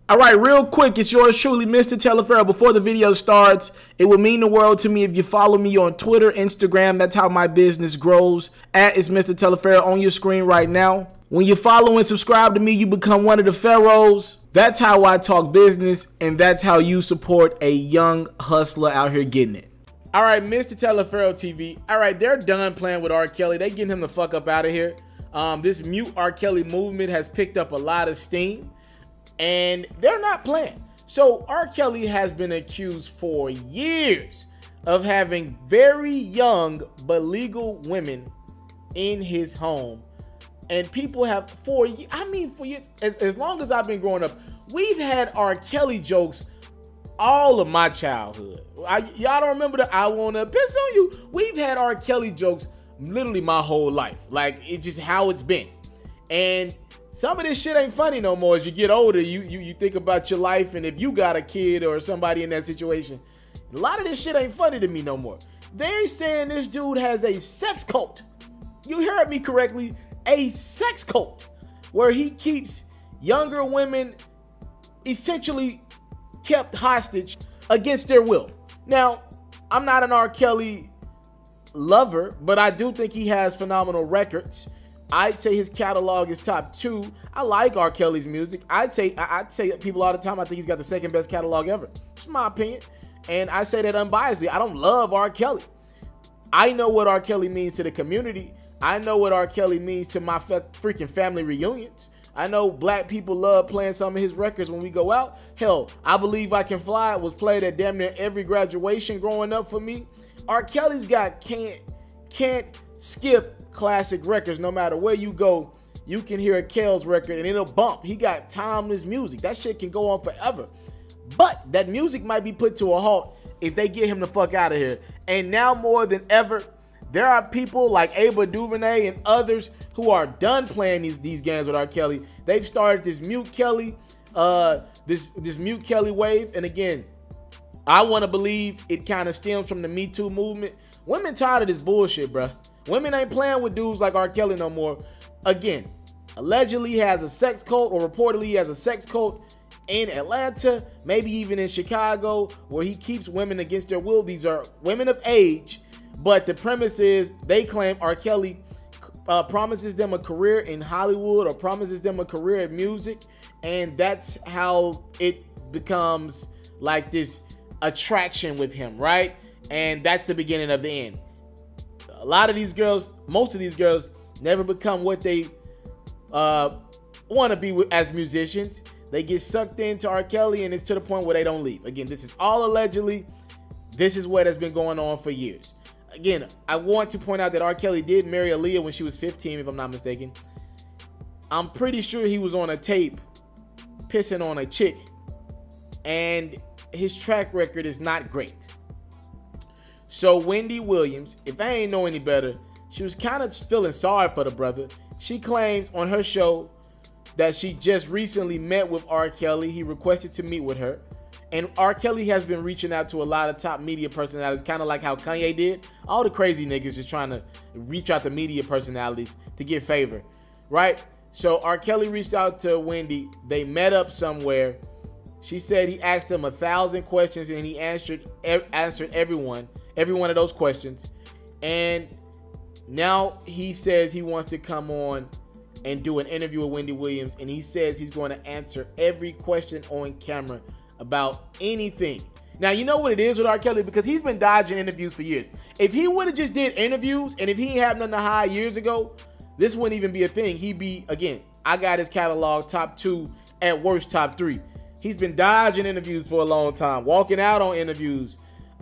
All right, real quick, it's yours truly, Mr. Taliaferro. Before the video starts, it would mean the world to me if you follow me on Twitter, Instagram. That's how my business grows. It's Mr. Taliaferro on your screen right now. When you follow and subscribe to me, you become one of the Pharaohs. That's how I talk business, and that's how you support a young hustler out here getting it. All right, Mr. Taliaferro TV. All right, they're done playing with R. Kelly. They getting him the fuck up out of here. This mute R. Kelly movement has picked up a lot of steam. And they're not playing. So R. Kelly has been accused for years of having very young but legal women in his home. And people have for years, as long as I've been growing up, we've had R. Kelly jokes all of my childhood. Y'all don't remember the "I wanna piss on you"? We've had R. Kelly jokes literally my whole life. Like, it's just how it's been. And some of this shit ain't funny no more. As you get older, you think about your life, and if you got a kid or somebody in that situation, a lot of this shit ain't funny to me no more. They're saying this dude has a sex cult. You heard me correctly, a sex cult, where he keeps younger women essentially kept hostage against their will. Now, I'm not an R. Kelly lover, but I do think he has phenomenal records. I'd say his catalog is top 2. I like R. Kelly's music. I'd say people all the time, I think he's got the second best catalog ever. It's my opinion. And I say that unbiasedly. I don't love R. Kelly. I know what R. Kelly means to the community. I know what R. Kelly means to my freaking family reunions. I know black people love playing some of his records when we go out. Hell, I Believe I Can Fly was played at damn near every graduation growing up for me. R. Kelly's got can't skip classic records. No matter where you go, you can hear a Kells record and it'll bump. He got timeless music. That shit can go on forever. But that music might be put to a halt if they get him the fuck out of here. And now more than ever, there are people like Ava DuVernay and others who are done playing these games with R. Kelly. They've started this mute Kelly, this mute Kelly wave. And again, I want to believe it kind of stems from the Me Too movement. Women tired of this bullshit, bruh. Women ain't playing with dudes like R. Kelly no more. Again, allegedly he has a sex cult, or reportedly he has a sex cult in Atlanta, maybe even in Chicago, where he keeps women against their will. These are women of age, but the premise is they claim R. Kelly promises them a career in Hollywood or promises them a career in music, and that's how it becomes like this attraction with him, right? And that's the beginning of the end. A lot of these girls, most of these girls, never become what they want to be as musicians. They get sucked into R. Kelly, and it's to the point where they don't leave. Again, this is all allegedly. This is what has been going on for years. Again, I want to point out that R. Kelly did marry Aaliyah when she was 15, if I'm not mistaken. I'm pretty sure he was on a tape pissing on a chick, and his track record is not great. So Wendy Williams, if I ain't know any better, she was kind of feeling sorry for the brother. She claims on her show that she just recently met with R. Kelly. He requested to meet with her. And R. Kelly has been reaching out to a lot of top media personalities, kind of like how Kanye did. All the crazy niggas is trying to reach out to media personalities to get favor, right? So R. Kelly reached out to Wendy. They met up somewhere. She said he asked him 1,000 questions, and he answered every one of those questions. And now he says he wants to come on and do an interview with Wendy Williams, and he says he's going to answer every question on camera about anything. Now, you know what it is with R. Kelly, because he's been dodging interviews for years. If he would have just did interviews, and if he had nothing to hide years ago, this wouldn't even be a thing. He'd be, again, I got his catalog top 2, at worst top 3. He's been dodging interviews for a long time, walking out on interviews.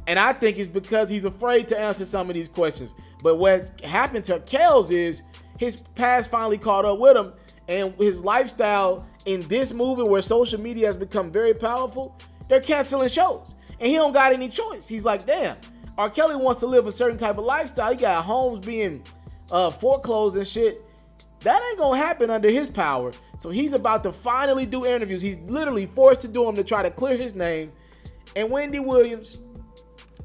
And I think it's because he's afraid to answer some of these questions. But what's happened to Kells is his past finally caught up with him, and his lifestyle in this movement where social media has become very powerful, they're canceling shows. And he don't got any choice. He's like, damn, R. Kelly wants to live a certain type of lifestyle. He got homes being foreclosed and shit. That ain't gonna happen under his power. So he's about to finally do interviews. He's literally forced to do them to try to clear his name. And Wendy Williams,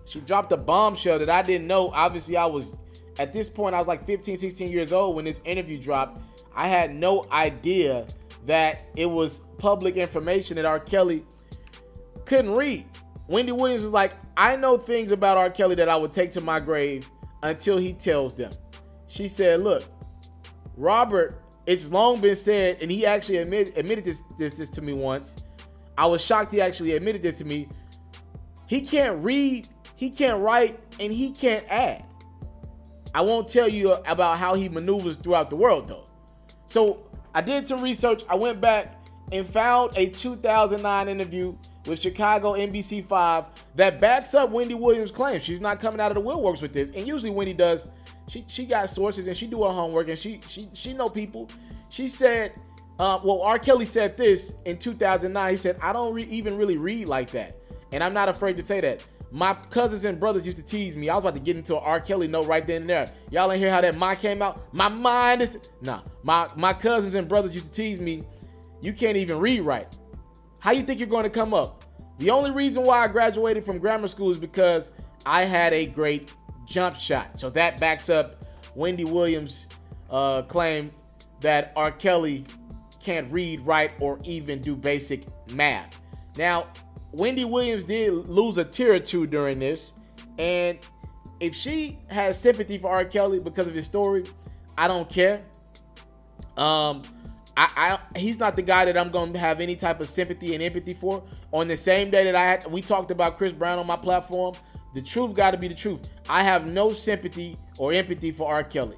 she dropped a bombshell that I didn't know. Obviously, at this point, I was like 15, 16 years old when this interview dropped. I had no idea that it was public information that R. Kelly couldn't read. Wendy Williams was like, I know things about R. Kelly that I would take to my grave until he tells them. She said, look, Robert, it's long been said, and he actually admitted this to me once. I was shocked he actually admitted this to me. He can't read, he can't write, and he can't add. I won't tell you about how he maneuvers throughout the world, though. So I did some research. I went back and found a 2009 interview with Chicago NBC5 that backs up Wendy Williams' claim. She's not coming out of the woodworks with this. And usually Wendy does, she got sources and she do her homework and she know people. She said, well, R. Kelly said this in 2009. He said, I don't even really read like that. And I'm not afraid to say that. My cousins and brothers used to tease me. I was about to get into an R. Kelly note right then and there. Y'all ain't hear how that "my" came out? My mind is... Nah, my cousins and brothers used to tease me. You can't even read right. How you think you're going to come up? The only reason why I graduated from grammar school is because I had a great jump shot. So that backs up Wendy Williams' claim that R. Kelly can't read, write, or even do basic math. Now, Wendy Williams did lose a tear or two during this, and if she has sympathy for R. Kelly because of his story, I don't care. He's not the guy that I'm going to have any type of sympathy and empathy for. On the same day that we talked about Chris Brown on my platform, the truth got to be the truth. I have no sympathy or empathy for R. Kelly.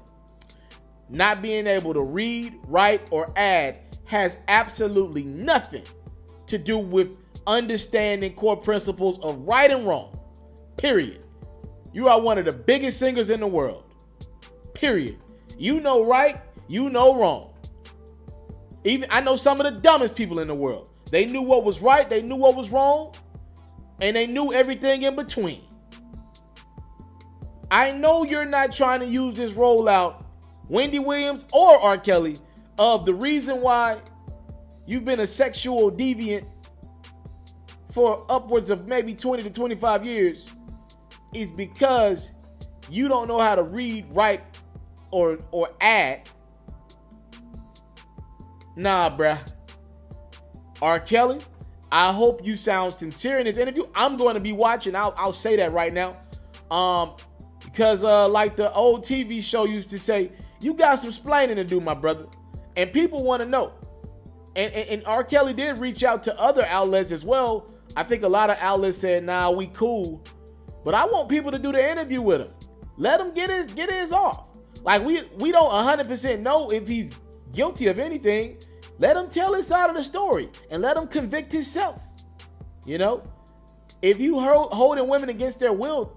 Not being able to read, write, or add has absolutely nothing to do with understanding core principles of right and wrong. Period. You are one of the biggest singers in the world. Period. You know right, you know wrong. Even I know some of the dumbest people in the world. They knew what was right, they knew what was wrong, and they knew everything in between. I know you're not trying to use this rollout, Wendy Williams or R. Kelly, of the reason why you've been a sexual deviant for upwards of maybe 20 to 25 years is because you don't know how to read, write, or add. Nah, bruh. R. Kelly, I hope you sound sincere in this interview. I'm going to be watching. I'll say that right now. Because like the old TV show used to say, you got some splaining to do, my brother. And people want to know. And R. Kelly did reach out to other outlets as well. I think a lot of outlets said, nah, we cool. But I want people to do the interview with him. Let him get his off. Like, we don't 100% know if he's guilty of anything. Let him tell his side of the story and let him convict himself. You know, if you holding women against their will,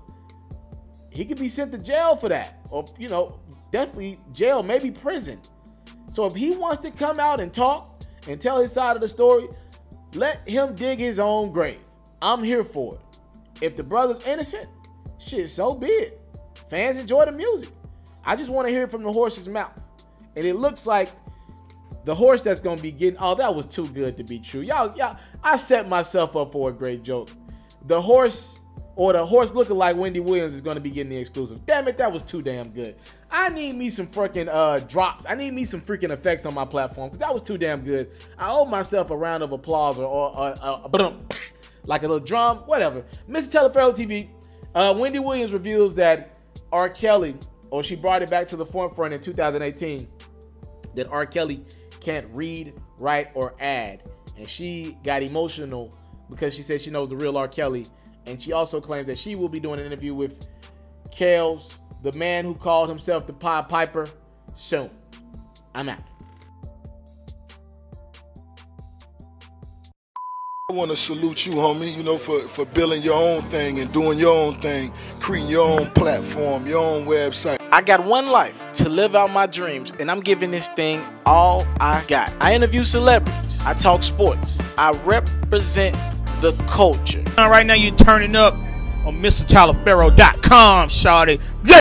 he could be sent to jail for that. Or, you know, definitely jail, maybe prison. So if he wants to come out and talk and tell his side of the story, let him dig his own grave. I'm here for it. If the brother's innocent, shit, so be it. Fans enjoy the music. I just want to hear it from the horse's mouth. And it looks like the horse that's going to be getting... Oh, that was too good to be true. Y'all, I set myself up for a great joke. The horse, or the horse looking like Wendy Williams, is going to be getting the exclusive. Damn it, that was too damn good. I need me some freaking drops. I need me some freaking effects on my platform because that was too damn good. I owe myself a round of applause or like a little drum, whatever. Mr. Taliaferro TV, Wendy Williams reveals that R. Kelly, or she brought it back to the forefront in 2018, that R. Kelly can't read, write, or add. And she got emotional because she said she knows the real R. Kelly. And she also claims that she will be doing an interview with Kels, the man who called himself the Pied Piper, soon. I'm out. I want to salute you, homie, you know, for building your own thing and doing your own thing, creating your own platform, your own website. I got one life to live out my dreams, and I'm giving this thing all I got. I interview celebrities. I talk sports. I represent the culture. Right now, you're turning up on MrTaliaferro.com, shawty. Yeah.